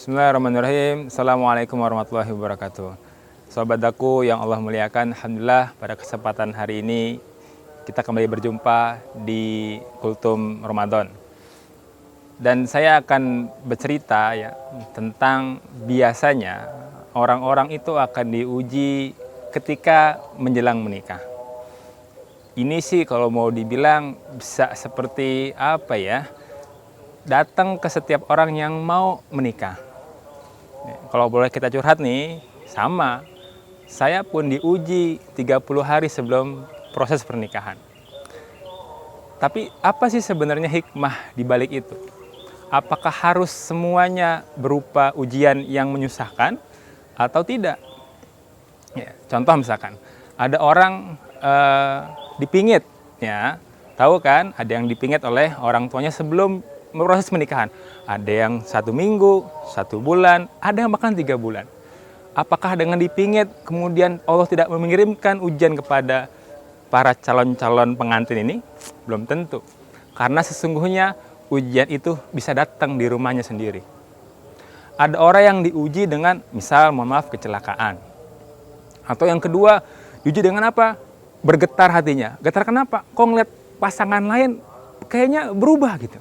Bismillahirrahmanirrahim. Assalamualaikum warahmatullahi wabarakatuh. Sobat Daku yang Allah muliakan, Alhamdulillah pada kesempatan hari ini kita kembali berjumpa di Kultum Ramadan. Dan saya akan bercerita ya tentang biasanya orang-orang itu akan diuji ketika menjelang menikah. Ini sih kalau mau dibilang bisa seperti apa ya? Datang ke setiap orang yang mau menikah. Kalau boleh kita curhat nih, sama. Saya pun diuji 30 hari sebelum proses pernikahan. Tapi apa sih sebenarnya hikmah di balik itu? Apakah harus semuanya berupa ujian yang menyusahkan atau tidak? Ya, contoh misalkan, ada orang dipingit, ya, tahu kan? Ada yang dipingit oleh orang tuanya sebelum proses pernikahan. Ada yang 1 minggu, 1 bulan, ada yang bahkan 3 bulan. Apakah dengan dipingit kemudian Allah tidak mengirimkan ujian kepada para calon-calon pengantin ini? Belum tentu. Karena sesungguhnya ujian itu bisa datang di rumahnya sendiri. Ada orang yang diuji dengan misal mohon maaf kecelakaan. Atau yang kedua, diuji dengan apa? Bergetar hatinya. Getar kenapa? Kok ngeliat pasangan lain kayaknya berubah gitu.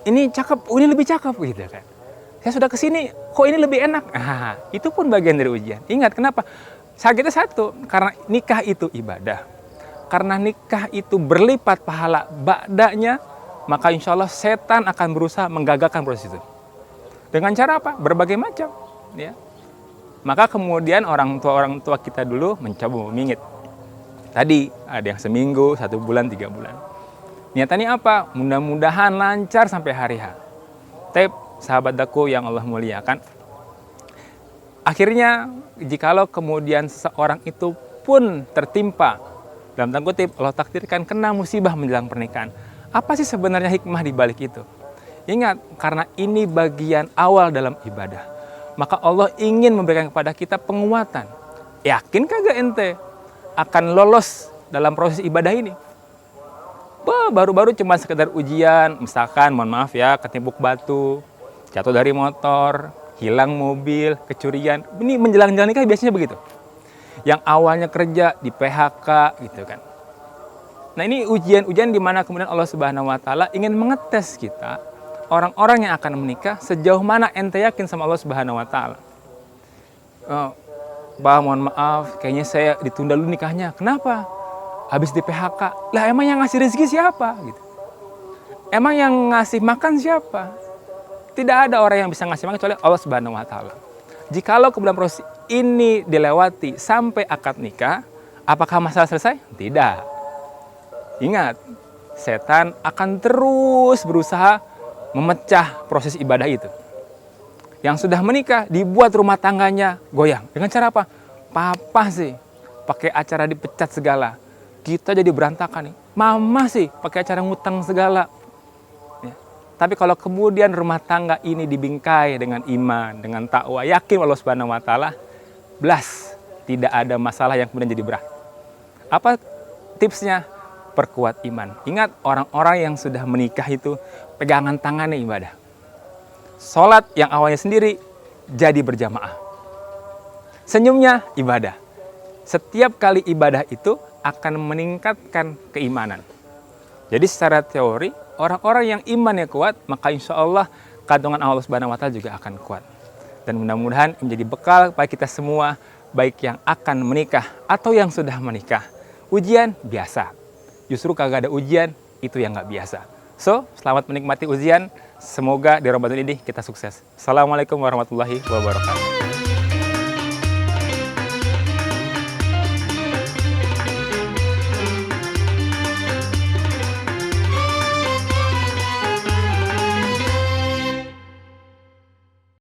Ini cakep, ini lebih cakep gitu kan. Saya sudah kesini, kok ini lebih enak. Nah, itu pun bagian dari ujian. Ingat kenapa? Sakitnya satu, karena nikah itu ibadah. Karena nikah itu berlipat pahala ba'danya, maka insya Allah setan akan berusaha menggagalkan proses itu. Dengan cara apa? Berbagai macam. Ya. Maka kemudian orang tua kita dulu mencoba memingit. Tadi ada yang seminggu, 1 bulan, 3 bulan. Niatannya apa? Mudah-mudahan lancar sampai hari H. Tapi sahabat Daku yang Allah muliakan, akhirnya jikalau kemudian seseorang itu pun tertimpa, dalam tanda kutip Allah takdirkan kena musibah menjelang pernikahan. Apa sih sebenarnya hikmah di balik itu? Ingat, karena ini bagian awal dalam ibadah. Maka Allah ingin memberikan kepada kita penguatan. Yakin kagak ente akan lolos dalam proses ibadah ini? Baru-baru cuma sekedar ujian, misalkan mohon maaf ya, ketimbuk batu, jatuh dari motor, hilang mobil, kecurian. Ini menjelang nikah biasanya begitu. Yang awalnya kerja di PHK gitu kan. Nah, ini ujian-ujian di mana kemudian Allah Subhanahu wa taala ingin mengetes kita, orang-orang yang akan menikah, sejauh mana ente yakin sama Allah Subhanahu wa taala. Bah, mohon maaf, kayaknya saya ditunda dulu nikahnya. Kenapa? Habis di PHK. Lah emang yang ngasih rezeki siapa? Gitu. Emang yang ngasih makan siapa? Tidak ada orang yang bisa ngasih makan kecuali Allah Subhanahu wa taala. Jikalau kemudian proses ini dilewati sampai akad nikah, apakah masalah selesai? Tidak. Ingat, setan akan terus berusaha memecah proses ibadah itu. Yang sudah menikah dibuat rumah tangganya goyang. Dengan cara apa? Papa sih pakai acara dipecat segala. Kita jadi berantakan nih. Mama sih pakai acara ngutang segala. Ya. Tapi kalau kemudian rumah tangga ini dibingkai dengan iman, dengan takwa, yakin Allah Subhanahu wa taala, belas tidak ada masalah yang kemudian jadi berat. Apa tipsnya? Perkuat iman. Ingat, orang-orang yang sudah menikah itu pegangan tangannya ibadah. Sholat yang awalnya sendiri jadi berjamaah. Senyumnya ibadah. Setiap kali ibadah itu akan meningkatkan keimanan. Jadi secara teori, orang-orang yang imannya kuat, maka insya Allah kandungan Allah Subhanahu wa taala juga akan kuat. Dan mudah-mudahan menjadi bekal bagi kita semua, baik yang akan menikah atau yang sudah menikah. Ujian biasa. Justru kagak ada ujian, itu yang nggak biasa. So, selamat menikmati ujian. Semoga di Ramadan ini kita sukses. Assalamualaikum warahmatullahi wabarakatuh.